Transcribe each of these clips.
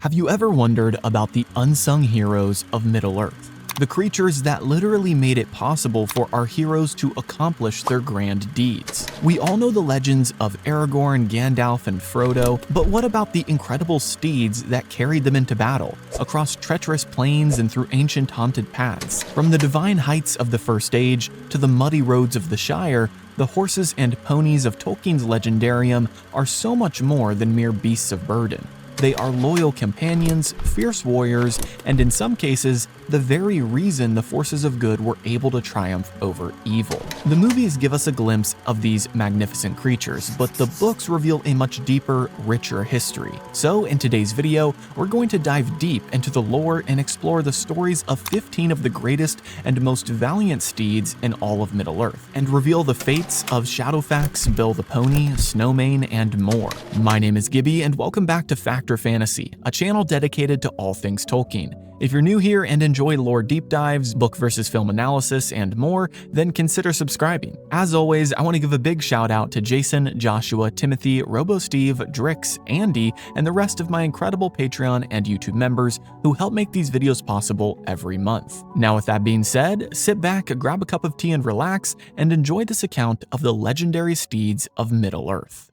Have you ever wondered about the unsung heroes of Middle-earth? The creatures that literally made it possible for our heroes to accomplish their grand deeds. We all know the legends of Aragorn, Gandalf, and Frodo, but what about the incredible steeds that carried them into battle, across treacherous plains and through ancient haunted paths? From the divine heights of the First Age to the muddy roads of the Shire, the horses and ponies of Tolkien's legendarium are so much more than mere beasts of burden. They are loyal companions, fierce warriors, and in some cases, the very reason the forces of good were able to triumph over evil. The movies give us a glimpse of these magnificent creatures, but the books reveal a much deeper, richer history. So in today's video, we're going to dive deep into the lore and explore the stories of 15 of the greatest and most valiant steeds in all of Middle-earth, and reveal the fates of Shadowfax, Bill the Pony, Snowmane, and more. My name is Gibby, and welcome back to Factor Fantasy, a channel dedicated to all things Tolkien. If you're new here and enjoy lore deep dives, book versus film analysis, and more, then consider subscribing. As always, I want to give a big shout out to Jason, Joshua, Timothy, RoboSteve, Drix, Andy, and the rest of my incredible Patreon and YouTube members who help make these videos possible every month. Now with that being said, sit back, grab a cup of tea and relax, and enjoy this account of the legendary steeds of Middle-earth.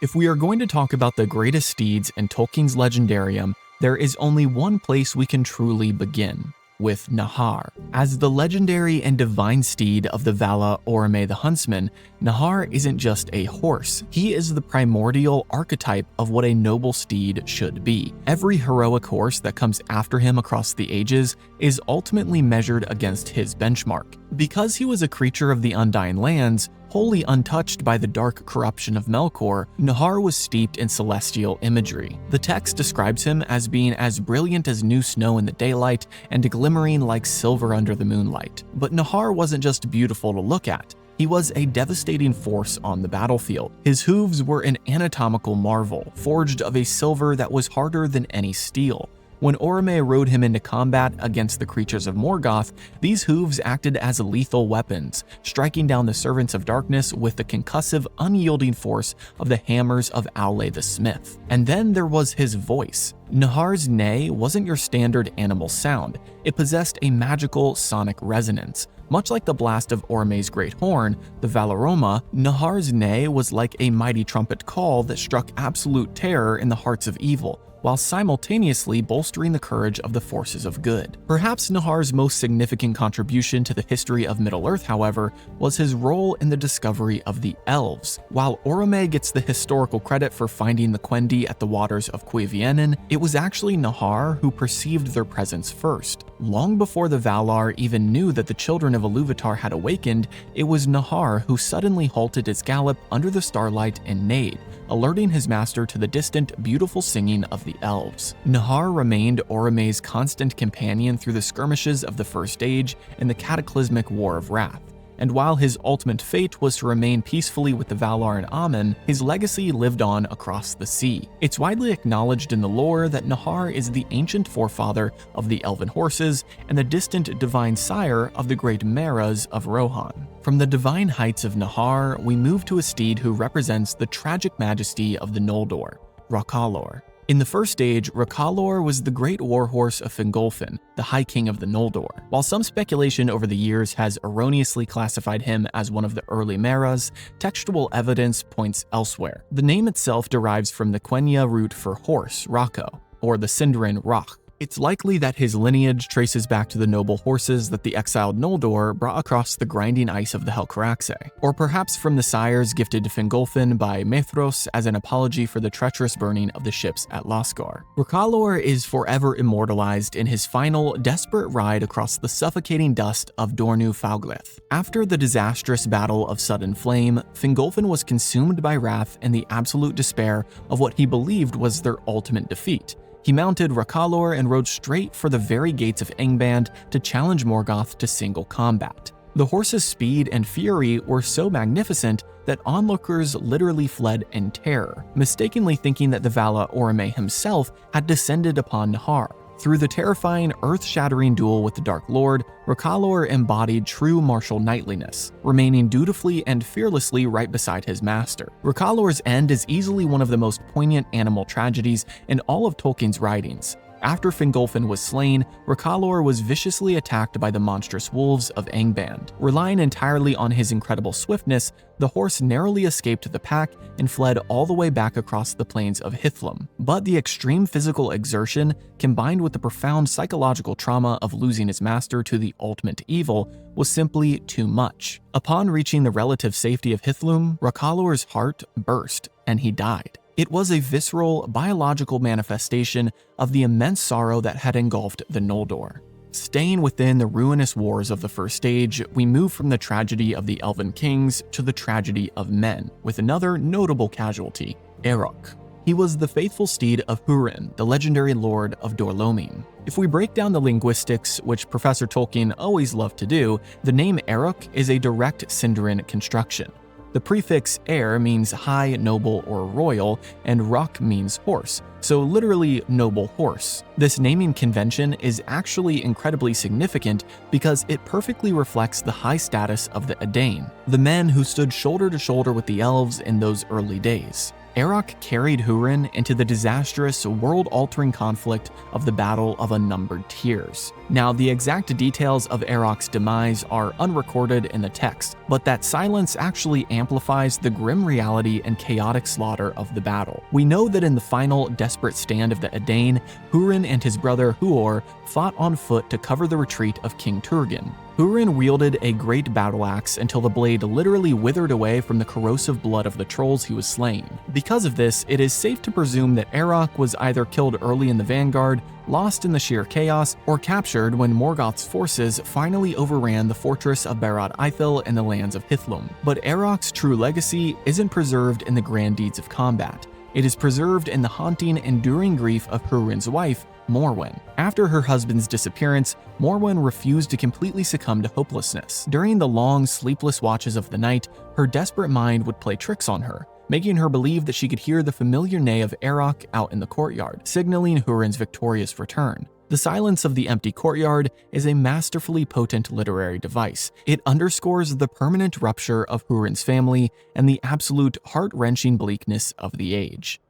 If we are going to talk about the greatest steeds in Tolkien's legendarium, there is only one place we can truly begin, with Nahar. As the legendary and divine steed of the Vala Oromë the Huntsman, Nahar isn't just a horse. He is the primordial archetype of what a noble steed should be. Every heroic horse that comes after him across the ages is ultimately measured against his benchmark. Because he was a creature of the Undying Lands, wholly untouched by the dark corruption of Melkor, Nahar was steeped in celestial imagery. The text describes him as being as brilliant as new snow in the daylight and glimmering like silver under the moonlight. But Nahar wasn't just beautiful to look at. He was a devastating force on the battlefield. His hooves were an anatomical marvel, forged of a silver that was harder than any steel. When Oromë rode him into combat against the creatures of Morgoth, these hooves acted as lethal weapons, striking down the servants of darkness with the concussive, unyielding force of the hammers of Aule the Smith. And then there was his voice. Nahar's neigh wasn't your standard animal sound. It possessed a magical sonic resonance. Much like the blast of Oromë's great horn, the Valaroma, Nahar's neigh was like a mighty trumpet call that struck absolute terror in the hearts of evil, while simultaneously bolstering the courage of the forces of good. Perhaps Nahar's most significant contribution to the history of Middle-earth, however, was his role in the discovery of the elves. While Oromë gets the historical credit for finding the Quendi at the waters of Cuiviénen, it was actually Nahar who perceived their presence first. Long before the Valar even knew that the children of Ilúvatar had awakened, it was Nahar who suddenly halted its gallop under the starlight and neighed, alerting his master to the distant, beautiful singing of the elves. Nahar remained Oromë's constant companion through the skirmishes of the First Age and the cataclysmic War of Wrath. And while his ultimate fate was to remain peacefully with the Valar and Aman, his legacy lived on across the sea. It's widely acknowledged in the lore that Nahar is the ancient forefather of the elven horses and the distant divine sire of the great Meras of Rohan. From the divine heights of Nahar, we move to a steed who represents the tragic majesty of the Noldor, Rochallor. In the First Age, Rochallor was the great warhorse of Fingolfin, the High King of the Noldor. While some speculation over the years has erroneously classified him as one of the early Meras, textual evidence points elsewhere. The name itself derives from the Quenya root for horse, Rocco, or the Sindarin Roch. It's likely that his lineage traces back to the noble horses that the exiled Noldor brought across the grinding ice of the Helcaraxe, or perhaps from the sires gifted to Fingolfin by Maethros as an apology for the treacherous burning of the ships at Losgor. Rochallor is forever immortalized in his final, desperate ride across the suffocating dust of Dornu Fauglith. After the disastrous Battle of Sudden Flame, Fingolfin was consumed by wrath and the absolute despair of what he believed was their ultimate defeat. He mounted Rochallor and rode straight for the very gates of Angband to challenge Morgoth to single combat. The horse's speed and fury were so magnificent that onlookers literally fled in terror, mistakenly thinking that the Vala Oromë himself had descended upon Nahar. Through the terrifying, earth-shattering duel with the Dark Lord, Rochallor embodied true martial knightliness, remaining dutifully and fearlessly right beside his master. Rochallor's end is easily one of the most poignant animal tragedies in all of Tolkien's writings. After Fingolfin was slain, Rochallor was viciously attacked by the monstrous wolves of Angband. Relying entirely on his incredible swiftness, the horse narrowly escaped the pack and fled all the way back across the plains of Hithlum. But the extreme physical exertion, combined with the profound psychological trauma of losing his master to the ultimate evil, was simply too much. Upon reaching the relative safety of Hithlum, Rochallor's heart burst, and he died. It was a visceral, biological manifestation of the immense sorrow that had engulfed the Noldor. Staying within the ruinous wars of the First Age, we move from the tragedy of the Elven Kings to the tragedy of men, with another notable casualty, Eorc. He was the faithful steed of Hurin, the legendary lord of Dorlomim. If we break down the linguistics, which Professor Tolkien always loved to do, the name Eorc is a direct Sindarin construction. The prefix "er" means high, noble, or royal, and "rock" means horse, so literally noble horse. This naming convention is actually incredibly significant because it perfectly reflects the high status of the Edain, the men who stood shoulder to shoulder with the elves in those early days. Eorc carried Hurin into the disastrous, world-altering conflict of the Battle of Unnumbered Tears. Now, the exact details of Eorc's demise are unrecorded in the text, but that silence actually amplifies the grim reality and chaotic slaughter of the battle. We know that in the final, desperate stand of the Edain, Hurin and his brother Huor fought on foot to cover the retreat of King Turgon. Hurin wielded a great battle axe until the blade literally withered away from the corrosive blood of the trolls he was slaying. Because of this, it is safe to presume that Eorc was either killed early in the vanguard, lost in the sheer chaos, or captured when Morgoth's forces finally overran the fortress of Barad Eithel in the lands of Hithlum. But Eorc's true legacy isn't preserved in the grand deeds of combat. It is preserved in the haunting, enduring grief of Hurin's wife, Morwen. After her husband's disappearance, Morwen refused to completely succumb to hopelessness. During the long, sleepless watches of the night, her desperate mind would play tricks on her, making her believe that she could hear the familiar neigh of Eorc out in the courtyard, signaling Hurin's victorious return. The silence of the empty courtyard is a masterfully potent literary device. It underscores the permanent rupture of Hurin's family and the absolute heart-wrenching bleakness of the age.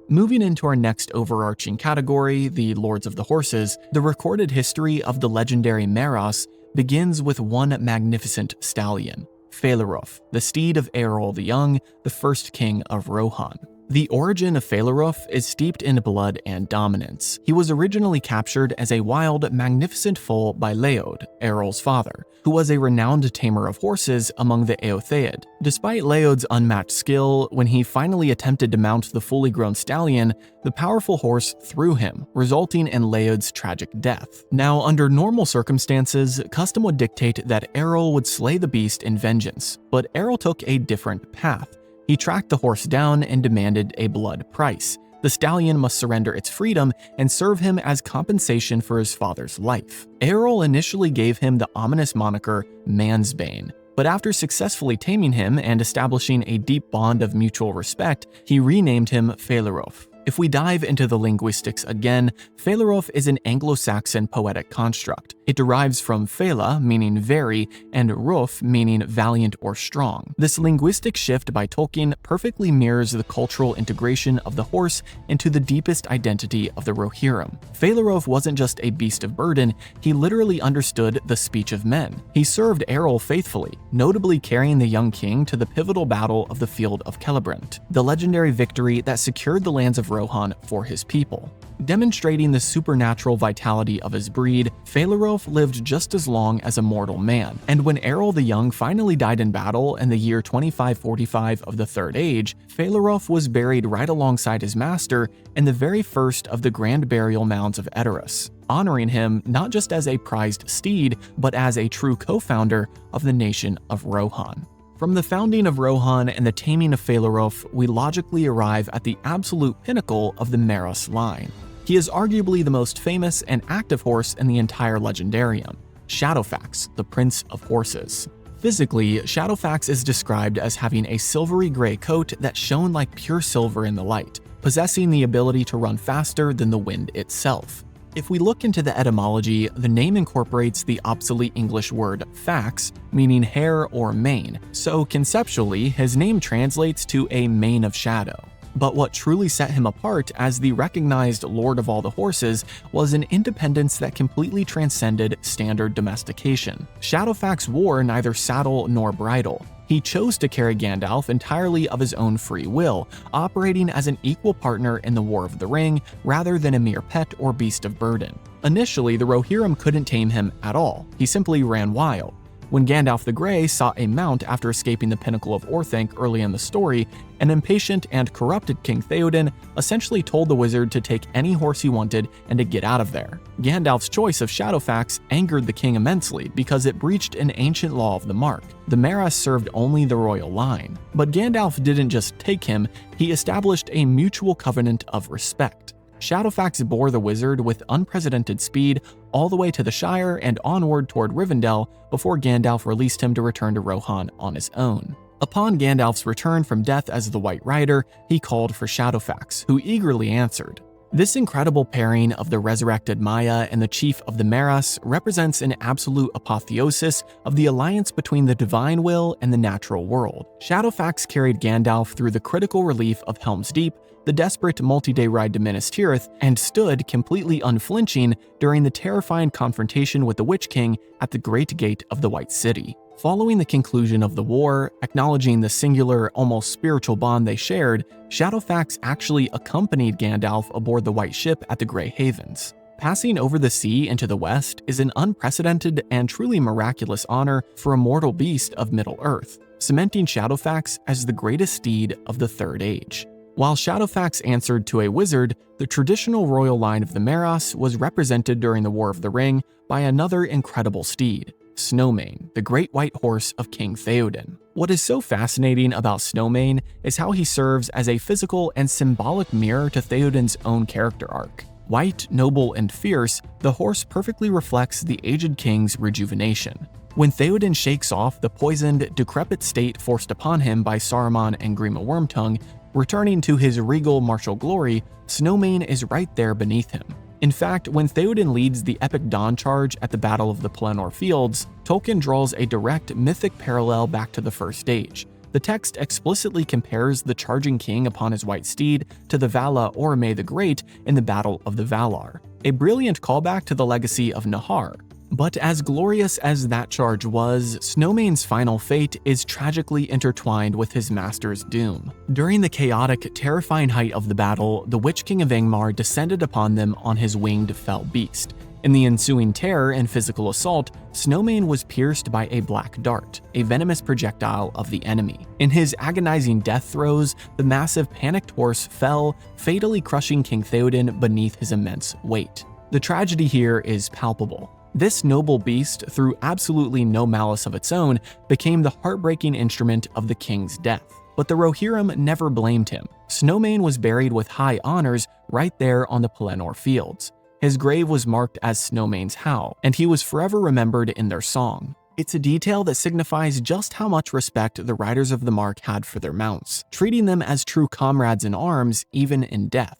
Moving into our next overarching category, the Lords of the Horses, the recorded history of the legendary Meras begins with one magnificent stallion, Félix, the steed of Eorl the Young, the first king of Rohan. The origin of Félix is steeped in blood and dominance. He was originally captured as a wild, magnificent foal by Leod, Eorl's father, who was a renowned tamer of horses among the Eotheid. Despite Leod's unmatched skill, when he finally attempted to mount the fully grown stallion, the powerful horse threw him, resulting in Leod's tragic death. Now, under normal circumstances, custom would dictate that Eorl would slay the beast in vengeance, but Eorl took a different path. He tracked the horse down and demanded a blood price. The stallion must surrender its freedom and serve him as compensation for his father's life. Eorl initially gave him the ominous moniker Mansbane, but after successfully taming him and establishing a deep bond of mutual respect, he renamed him Félix. If we dive into the linguistics again, Félix is an Anglo-Saxon poetic construct. It derives from Fela, meaning very, and Ruf, meaning valiant or strong. This linguistic shift by Tolkien perfectly mirrors the cultural integration of the horse into the deepest identity of the Rohirrim. Félix wasn't just a beast of burden, he literally understood the speech of men. He served Eorl faithfully, notably carrying the young king to the pivotal battle of the Field of Celebrant, the legendary victory that secured the lands of Rohan for his people. Demonstrating the supernatural vitality of his breed, Félix lived just as long as a mortal man, and when Eorl the Young finally died in battle in the year 2545 of the Third Age, Félix was buried right alongside his master in the very first of the grand burial mounds of Edoras, honoring him not just as a prized steed, but as a true co-founder of the nation of Rohan. From the founding of Rohan and the taming of Félix, we logically arrive at the absolute pinnacle of the Meras line. He is arguably the most famous and active horse in the entire legendarium, Shadowfax, the Prince of Horses. Physically, Shadowfax is described as having a silvery gray coat that shone like pure silver in the light, possessing the ability to run faster than the wind itself. If we look into the etymology, the name incorporates the obsolete English word fax, meaning hair or mane, so conceptually, his name translates to a mane of shadow. But what truly set him apart as the recognized lord of all the horses was an independence that completely transcended standard domestication. Shadowfax wore neither saddle nor bridle. He chose to carry Gandalf entirely of his own free will, operating as an equal partner in the War of the Ring rather than a mere pet or beast of burden. Initially, the Rohirrim couldn't tame him at all. He simply ran wild. When Gandalf the Grey sought a mount after escaping the pinnacle of Orthanc early in the story, an impatient and corrupted King Theoden essentially told the wizard to take any horse he wanted and to get out of there. Gandalf's choice of Shadowfax angered the king immensely because it breached an ancient law of the Mark. The Meras served only the royal line. But Gandalf didn't just take him, he established a mutual covenant of respect. Shadowfax bore the wizard with unprecedented speed all the way to the Shire and onward toward Rivendell before Gandalf released him to return to Rohan on his own. Upon Gandalf's return from death as the White Rider, he called for Shadowfax, who eagerly answered. This incredible pairing of the resurrected Maya and the chief of the Meras represents an absolute apotheosis of the alliance between the divine will and the natural world. Shadowfax carried Gandalf through the critical relief of Helm's Deep, the desperate multi-day ride to Minas Tirith, and stood completely unflinching during the terrifying confrontation with the Witch King at the Great Gate of the White City. Following the conclusion of the war, acknowledging the singular, almost spiritual bond they shared, Shadowfax actually accompanied Gandalf aboard the White Ship at the Grey Havens. Passing over the sea into the west is an unprecedented and truly miraculous honor for a mortal beast of Middle-earth, cementing Shadowfax as the greatest steed of the Third Age. While Shadowfax answered to a wizard, the traditional royal line of the Meras was represented during the War of the Ring by another incredible steed, Snowmane, the great white horse of King Theoden. What is so fascinating about Snowmane is how he serves as a physical and symbolic mirror to Theoden's own character arc. White, noble, and fierce, the horse perfectly reflects the aged king's rejuvenation. When Theoden shakes off the poisoned, decrepit state forced upon him by Saruman and Grima Wormtongue, returning to his regal martial glory, Snowmane is right there beneath him. In fact, when Theoden leads the epic dawn charge at the Battle of the Pelennor Fields, Tolkien draws a direct mythic parallel back to the First Age. The text explicitly compares the charging king upon his white steed to the Vala Oromë the Great in the Battle of the Valar, a brilliant callback to the legacy of Nahar. But as glorious as that charge was, Snowmane's final fate is tragically intertwined with his master's doom. During the chaotic, terrifying height of the battle, the Witch King of Angmar descended upon them on his winged fell beast. In the ensuing terror and physical assault, Snowmane was pierced by a black dart, a venomous projectile of the enemy. In his agonizing death throes, the massive panicked horse fell, fatally crushing King Theoden beneath his immense weight. The tragedy here is palpable. This noble beast, through absolutely no malice of its own, became the heartbreaking instrument of the king's death. But the Rohirrim never blamed him. Snowmane was buried with high honors right there on the Pelennor Fields. His grave was marked as Snowmane's Howe, and he was forever remembered in their song. It's a detail that signifies just how much respect the Riders of the Mark had for their mounts, treating them as true comrades in arms even in death.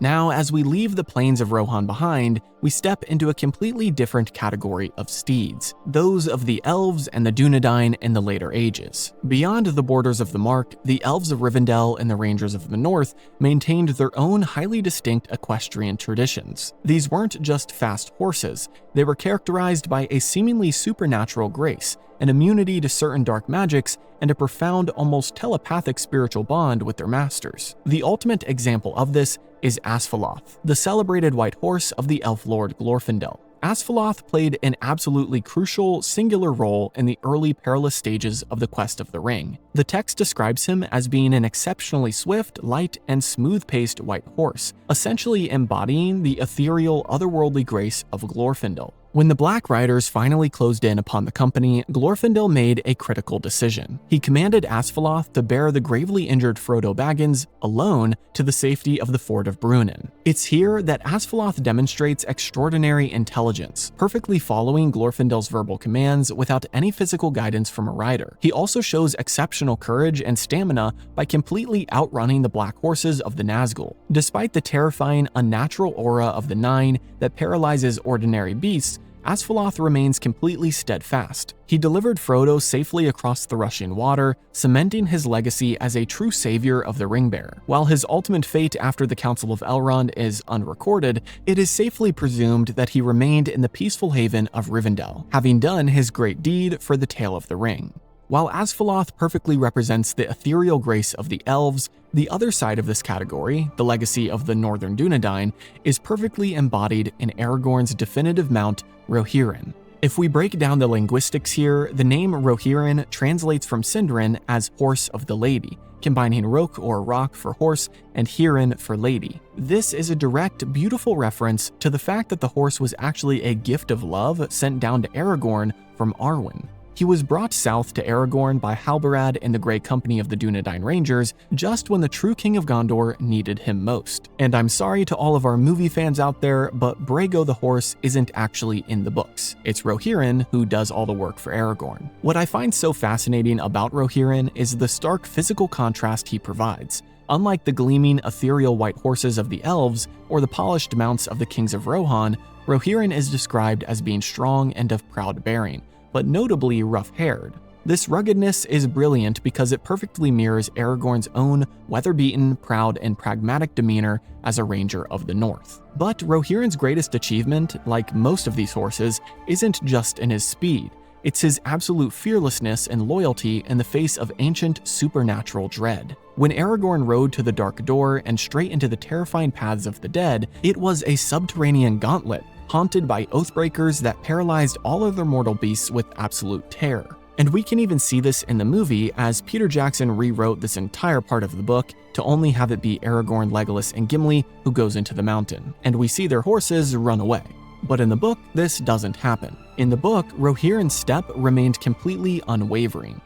Now, as we leave the plains of Rohan behind, we step into a completely different category of steeds, those of the elves and the Dunedain in the later ages. Beyond the borders of the Mark, the elves of Rivendell and the Rangers of the North maintained their own highly distinct equestrian traditions. These weren't just fast horses, they were characterized by a seemingly supernatural grace, an immunity to certain dark magics, and a profound, almost telepathic spiritual bond with their masters. The ultimate example of this is Asfaloth, the celebrated white horse of the elf lord Glorfindel. Asfaloth played an absolutely crucial, singular role in the early perilous stages of the Quest of the Ring. The text describes him as being an exceptionally swift, light, and smooth-paced white horse, essentially embodying the ethereal, otherworldly grace of Glorfindel. When the Black Riders finally closed in upon the company, Glorfindel made a critical decision. He commanded Asphaloth to bear the gravely injured Frodo Baggins alone to the safety of the Ford of Bruinen. It's here that Asphaloth demonstrates extraordinary intelligence, perfectly following Glorfindel's verbal commands without any physical guidance from a rider. He also shows exceptional courage and stamina by completely outrunning the black horses of the Nazgul. Despite the terrifying, unnatural aura of the Nine that paralyzes ordinary beasts, Asphaloth remains completely steadfast. He delivered Frodo safely across the rushing water, cementing his legacy as a true savior of the Ringbearer. While his ultimate fate after the Council of Elrond is unrecorded, it is safely presumed that he remained in the peaceful haven of Rivendell, having done his great deed for the Tale of the Ring. While Asphaloth perfectly represents the ethereal grace of the elves, the other side of this category, the legacy of the Northern Dunedain, is perfectly embodied in Aragorn's definitive mount, Rohirrim. If we break down the linguistics here, the name Rohirrim translates from Sindarin as Horse of the Lady, combining Roch or rock for horse and Hurin for lady. This is a direct, beautiful reference to the fact that the horse was actually a gift of love sent down to Aragorn from Arwen. He was brought south to Aragorn by Halbarad and the Grey Company of the Dunedain Rangers just when the true King of Gondor needed him most. And I'm sorry to all of our movie fans out there, but Brago the horse isn't actually in the books. It's Rohirrim who does all the work for Aragorn. What I find so fascinating about Rohirrim is the stark physical contrast he provides. Unlike the gleaming, ethereal white horses of the elves or the polished mounts of the kings of Rohan, Rohirrim is described as being strong and of proud bearing, but notably rough-haired. This ruggedness is brilliant because it perfectly mirrors Aragorn's own weather-beaten, proud, and pragmatic demeanor as a ranger of the North. But Rohirrim's greatest achievement, like most of these horses, isn't just in his speed. It's his absolute fearlessness and loyalty in the face of ancient supernatural dread. When Aragorn rode to the Dark Door and straight into the terrifying paths of the dead, it was a subterranean gauntlet, haunted by oathbreakers that paralyzed all other mortal beasts with absolute terror. And we can even see this in the movie, as Peter Jackson rewrote this entire part of the book to only have it be Aragorn, Legolas, and Gimli who goes into the mountain, and we see their horses run away. But in the book, this doesn't happen. In the book, Rohirrim's step remained completely unwavering.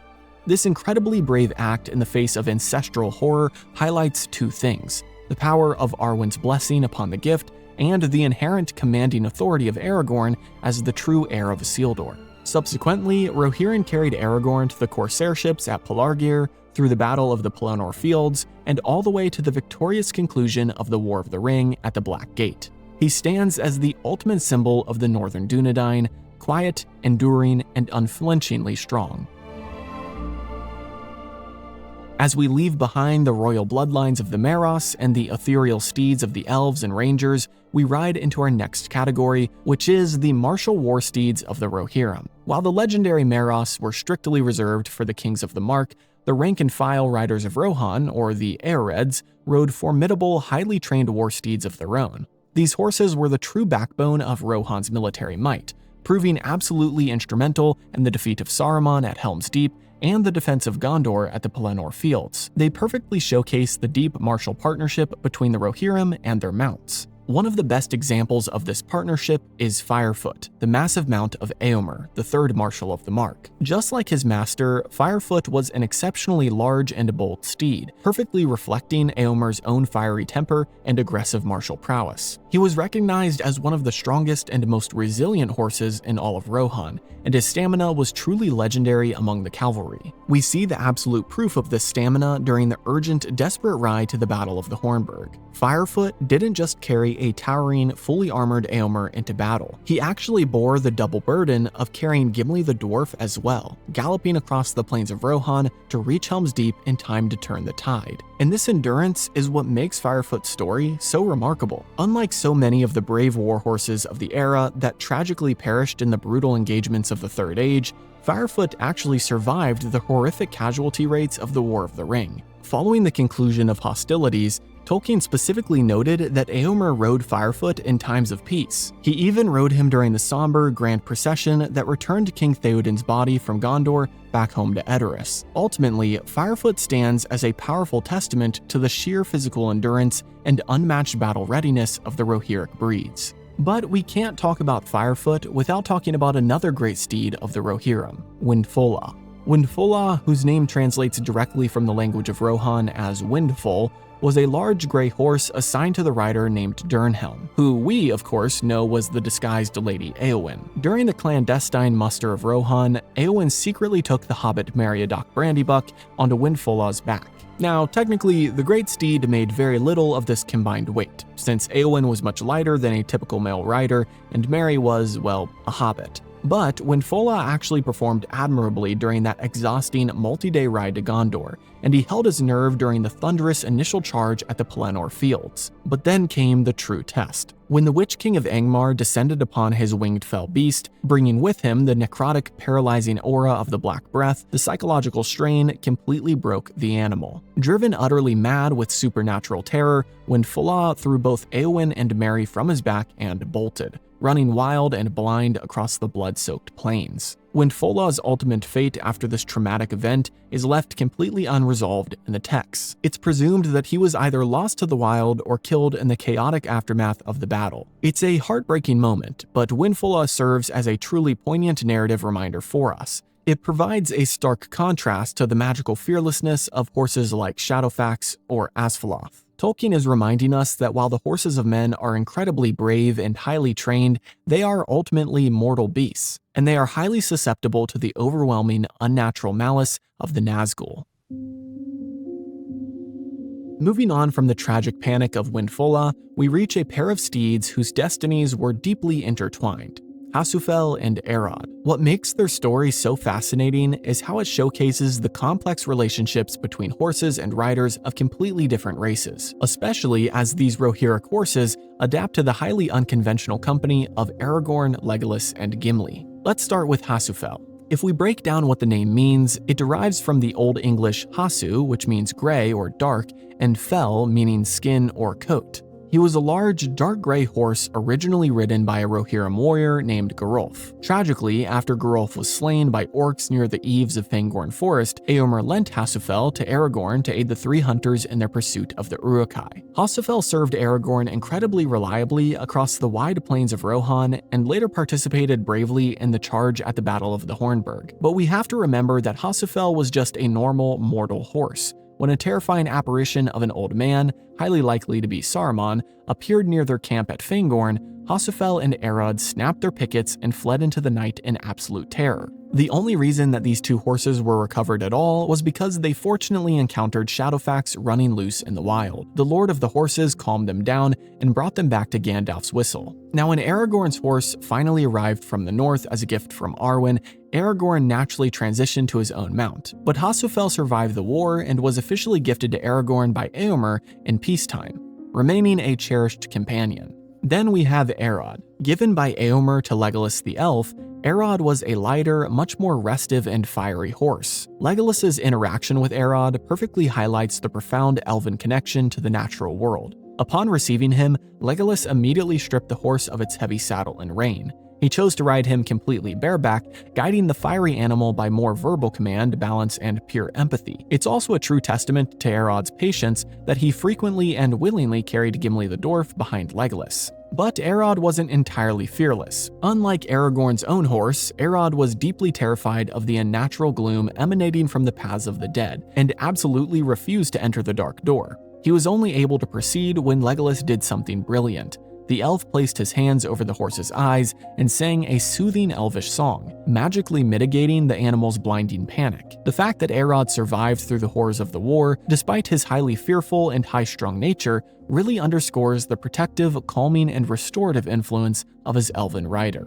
This incredibly brave act in the face of ancestral horror highlights two things: the power of Arwen's blessing upon the gift, and the inherent commanding authority of Aragorn as the true heir of Isildur. Subsequently, Rohirrim carried Aragorn to the Corsair ships at Pelargir, through the Battle of the Pelennor Fields, and all the way to the victorious conclusion of the War of the Ring at the Black Gate. He stands as the ultimate symbol of the Northern Dunedain, quiet, enduring, and unflinchingly strong. As we leave behind the royal bloodlines of the Meros and the ethereal steeds of the elves and rangers, we ride into our next category, which is the Martial Warsteeds of the Rohirrim. While the legendary Meros were strictly reserved for the kings of the Mark, the rank-and-file riders of Rohan, or the Eoreds, rode formidable, highly trained warsteeds of their own. These horses were the true backbone of Rohan's military might, proving absolutely instrumental in the defeat of Saruman at Helm's Deep and the defense of Gondor at the Pelennor Fields. They perfectly showcase the deep martial partnership between the Rohirrim and their mounts. One of the best examples of this partnership is Firefoot, the massive mount of Eomer, the third marshal of the Mark. Just like his master, Firefoot was an exceptionally large and bold steed, perfectly reflecting Eomer's own fiery temper and aggressive martial prowess. He was recognized as one of the strongest and most resilient horses in all of Rohan, and his stamina was truly legendary among the cavalry. We see the absolute proof of this stamina during the urgent, desperate ride to the Battle of the Hornburg. Firefoot didn't just carry a towering, fully armored Eomer into battle. He actually bore the double burden of carrying Gimli the dwarf as well, galloping across the plains of Rohan to reach Helm's Deep in time to turn the tide. And this endurance is what makes Firefoot's story so remarkable. Unlike so many of the brave war horses of the era that tragically perished in the brutal engagements of the Third Age, Firefoot actually survived the horrific casualty rates of the War of the Ring. Following the conclusion of hostilities, Tolkien specifically noted that Eomer rode Firefoot in times of peace. He even rode him during the somber grand procession that returned King Theoden's body from Gondor back home to Edoras. Ultimately, Firefoot stands as a powerful testament to the sheer physical endurance and unmatched battle readiness of the Rohirric breeds. But we can't talk about Firefoot without talking about another great steed of the Rohirrim, Windfola. Windfola, whose name translates directly from the language of Rohan as Windfall, was a large gray horse assigned to the rider named Dernhelm, who we, of course, know was the disguised Lady Éowyn. During the clandestine muster of Rohan, Éowyn secretly took the hobbit Meriadoc Brandybuck onto Windfola's back. Now, technically, the great steed made very little of this combined weight, since Éowyn was much lighter than a typical male rider, and Merry was, well, a hobbit. But Windfola actually performed admirably during that exhausting multi-day ride to Gondor, and he held his nerve during the thunderous initial charge at the Pelennor Fields. But then came the true test. When the Witch King of Angmar descended upon his winged fell beast, bringing with him the necrotic, paralyzing aura of the Black Breath, the psychological strain completely broke the animal. Driven utterly mad with supernatural terror, Windfola threw both Éowyn and Merry from his back and bolted, running wild and blind across the blood-soaked plains. Windfola's ultimate fate after this traumatic event is left completely unresolved in the texts. It's presumed that he was either lost to the wild or killed in the chaotic aftermath of the battle. It's a heartbreaking moment, but Windfola serves as a truly poignant narrative reminder for us. It provides a stark contrast to the magical fearlessness of horses like Shadowfax or Asfaloth. Tolkien is reminding us that while the horses of men are incredibly brave and highly trained, they are ultimately mortal beasts, and they are highly susceptible to the overwhelming, unnatural malice of the Nazgul. Moving on from the tragic panic of Windfola, we reach a pair of steeds whose destinies were deeply intertwined: Hasufel and Arod. What makes their story so fascinating is how it showcases the complex relationships between horses and riders of completely different races, especially as these Rohirric horses adapt to the highly unconventional company of Aragorn, Legolas, and Gimli. Let's start with Hasufel. If we break down what the name means, it derives from the Old English hasu, which means gray or dark, and fel, meaning skin or coat. He was a large, dark gray horse originally ridden by a Rohirrim warrior named Gerulf. Tragically, after Gerulf was slain by orcs near the eaves of Fangorn Forest, Éomer lent Hasufel to Aragorn to aid the three hunters in their pursuit of the Uruk-hai. Hasufel served Aragorn incredibly reliably across the wide plains of Rohan and later participated bravely in the charge at the Battle of the Hornburg. But we have to remember that Hasufel was just a normal, mortal horse. When a terrifying apparition of an old man, highly likely to be Saruman, appeared near their camp at Fangorn, Hasufel and Arod snapped their pickets and fled into the night in absolute terror. The only reason that these two horses were recovered at all was because they fortunately encountered Shadowfax running loose in the wild. The Lord of the Horses calmed them down and brought them back to Gandalf's whistle. Now, when Aragorn's horse finally arrived from the north as a gift from Arwen, Aragorn naturally transitioned to his own mount. But Hasufel survived the war and was officially gifted to Aragorn by Éomer in peacetime, remaining a cherished companion. Then we have Arod. Given by Éomer to Legolas the elf, Arod was a lighter, much more restive and fiery horse. Legolas's interaction with Arod perfectly highlights the profound elven connection to the natural world. Upon receiving him, Legolas immediately stripped the horse of its heavy saddle and rein. He chose to ride him completely bareback, guiding the fiery animal by more verbal command, balance, and pure empathy. It's also a true testament to Arod's patience that he frequently and willingly carried Gimli the dwarf behind Legolas. But Arod wasn't entirely fearless. Unlike Aragorn's own horse, Arod was deeply terrified of the unnatural gloom emanating from the paths of the dead, and absolutely refused to enter the dark door. He was only able to proceed when Legolas did something brilliant. The elf placed his hands over the horse's eyes and sang a soothing elvish song, magically mitigating the animal's blinding panic. The fact that Arod survived through the horrors of the war, despite his highly fearful and high-strung nature, really underscores the protective, calming, and restorative influence of his elven rider.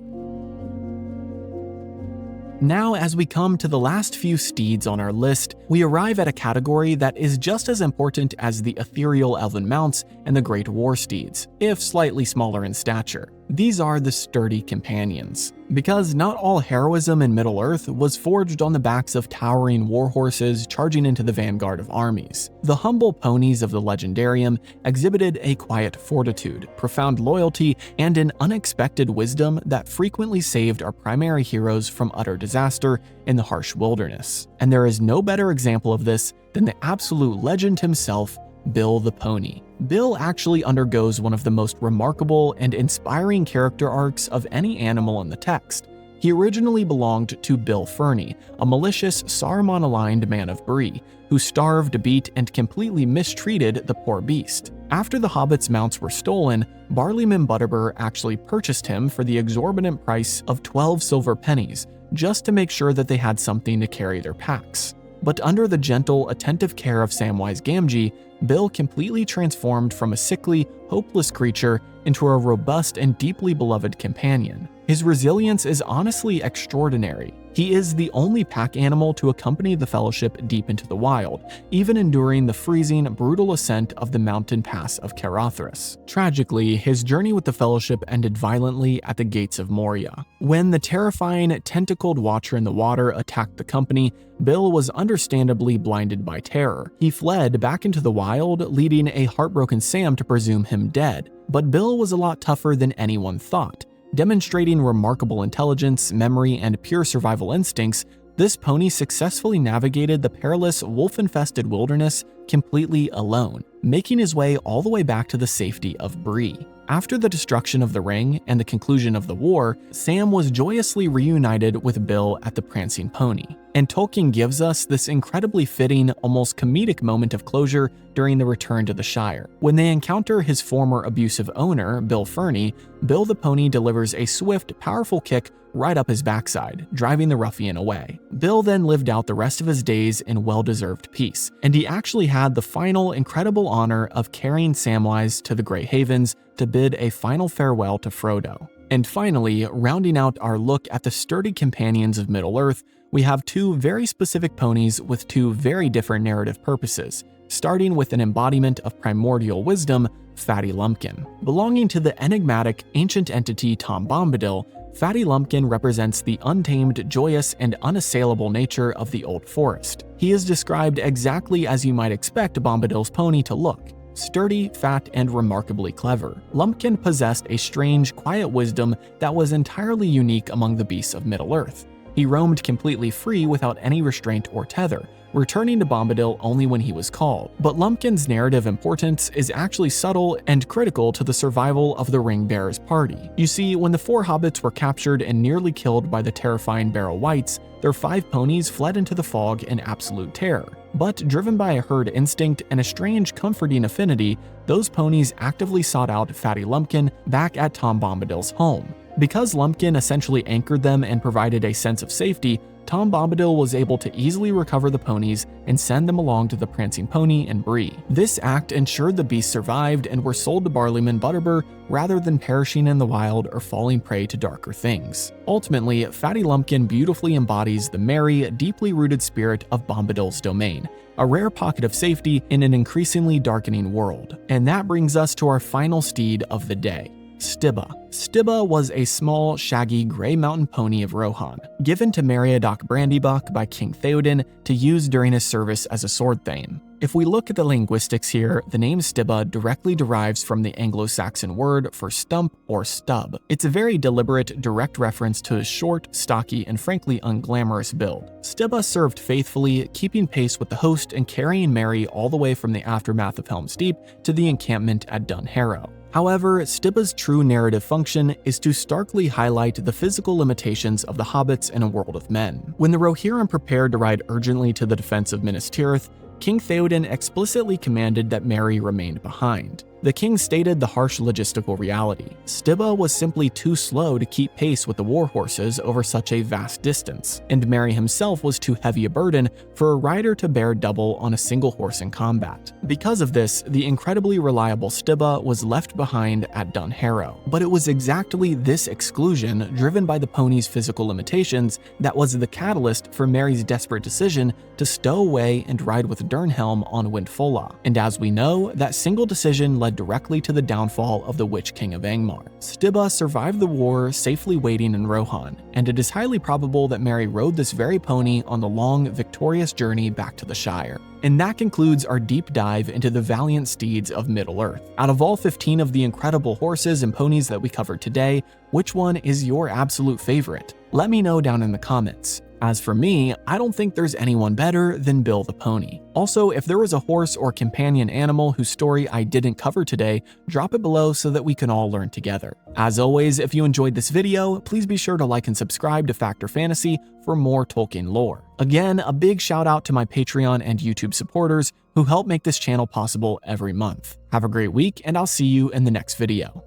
Now, as we come to the last few steeds on our list, we arrive at a category that is just as important as the ethereal elven mounts and the great war steeds, if slightly smaller in stature. These are the sturdy companions. Because not all heroism in Middle-earth was forged on the backs of towering war horses charging into the vanguard of armies. The humble ponies of the legendarium exhibited a quiet fortitude, profound loyalty, and an unexpected wisdom that frequently saved our primary heroes from utter disaster in the harsh wilderness. And there is no better example of this than the absolute legend himself, Bill the Pony. Bill actually undergoes one of the most remarkable and inspiring character arcs of any animal in the text. He originally belonged to Bill Ferny, a malicious Saruman-aligned man of Bree, who starved, beat, and completely mistreated the poor beast. After the Hobbit's mounts were stolen, Barliman Butterbur actually purchased him for the exorbitant price of 12 silver pennies, just to make sure that they had something to carry their packs. But under the gentle, attentive care of Samwise Gamgee, Bill completely transformed from a sickly, hopeless creature into a robust and deeply beloved companion. His resilience is honestly extraordinary. He is the only pack animal to accompany the Fellowship deep into the wild, even enduring the freezing, brutal ascent of the mountain pass of Caerothrus. Tragically, his journey with the Fellowship ended violently at the gates of Moria. When the terrifying, tentacled Watcher in the Water attacked the company, Bill was understandably blinded by terror. He fled back into the wild, leading a heartbroken Sam to presume him dead. But Bill was a lot tougher than anyone thought. Demonstrating remarkable intelligence, memory, and pure survival instincts, this pony successfully navigated the perilous, wolf-infested wilderness completely alone, making his way all the way back to the safety of Bree. After the destruction of the Ring and the conclusion of the war, Sam was joyously reunited with Bill at the Prancing Pony. And Tolkien gives us this incredibly fitting, almost comedic moment of closure during the return to the Shire. When they encounter his former abusive owner, Bill Ferny, Bill the Pony delivers a swift, powerful kick right up his backside, driving the ruffian away. Bill then lived out the rest of his days in well-deserved peace, and he actually had the final incredible honor of carrying Samwise to the Grey Havens to bid a final farewell to Frodo. And finally, rounding out our look at the sturdy companions of Middle-earth, we have two very specific ponies with two very different narrative purposes, starting with an embodiment of primordial wisdom, Fatty Lumpkin. Belonging to the enigmatic, ancient entity Tom Bombadil, Fatty Lumpkin represents the untamed, joyous, and unassailable nature of the Old Forest. He is described exactly as you might expect Bombadil's pony to look: sturdy, fat, and remarkably clever. Lumpkin possessed a strange, quiet wisdom that was entirely unique among the beasts of Middle-earth. He roamed completely free without any restraint or tether, returning to Bombadil only when he was called. But Lumpkin's narrative importance is actually subtle and critical to the survival of the Ring-Bearer's party. You see, when the 4 hobbits were captured and nearly killed by the terrifying Barrow Wights, their 5 ponies fled into the fog in absolute terror. But driven by a herd instinct and a strange, comforting affinity, those ponies actively sought out Fatty Lumpkin back at Tom Bombadil's home. Because Lumpkin essentially anchored them and provided a sense of safety, Tom Bombadil was able to easily recover the ponies and send them along to the Prancing Pony and Bree. This act ensured the beasts survived and were sold to Barliman Butterbur rather than perishing in the wild or falling prey to darker things. Ultimately, Fatty Lumpkin beautifully embodies the merry, deeply rooted spirit of Bombadil's domain, a rare pocket of safety in an increasingly darkening world. And that brings us to our final steed of the day: Stibba. Stibba was a small, shaggy, gray mountain pony of Rohan, given to Meriadoc Brandybuck by King Theoden to use during his service as a sword thane. If we look at the linguistics here, the name Stibba directly derives from the Anglo-Saxon word for stump or stub. It's a very deliberate, direct reference to his short, stocky, and frankly unglamorous build. Stibba served faithfully, keeping pace with the host and carrying Merry all the way from the aftermath of Helm's Deep to the encampment at Dun Harrow. However, Stibba's true narrative function is to starkly highlight the physical limitations of the hobbits in a world of men. When the Rohirrim prepared to ride urgently to the defense of Minas Tirith, King Theoden explicitly commanded that Merry remained behind. The king stated the harsh logistical reality: Stibba was simply too slow to keep pace with the war horses over such a vast distance, and Merry himself was too heavy a burden for a rider to bear double on a single horse in combat. Because of this, the incredibly reliable Stibba was left behind at Dun Harrow. But it was exactly this exclusion, driven by the pony's physical limitations, that was the catalyst for Merry's desperate decision to stow away and ride with Durnhelm on Windfolla. And as we know, that single decision led directly to the downfall of the Witch King of Angmar. Stibba survived the war, safely waiting in Rohan, and it is highly probable that Merry rode this very pony on the long, victorious journey back to the Shire. And that concludes our deep dive into the valiant steeds of Middle-earth. Out of all 15 of the incredible horses and ponies that we covered today, which one is your absolute favorite? Let me know down in the comments. As for me, I don't think there's anyone better than Bill the Pony. Also, if there was a horse or companion animal whose story I didn't cover today, drop it below so that we can all learn together. As always, if you enjoyed this video, please be sure to like and subscribe to Factor Fantasy for more Tolkien lore. Again, a big shout out to my Patreon and YouTube supporters who help make this channel possible every month. Have a great week, and I'll see you in the next video.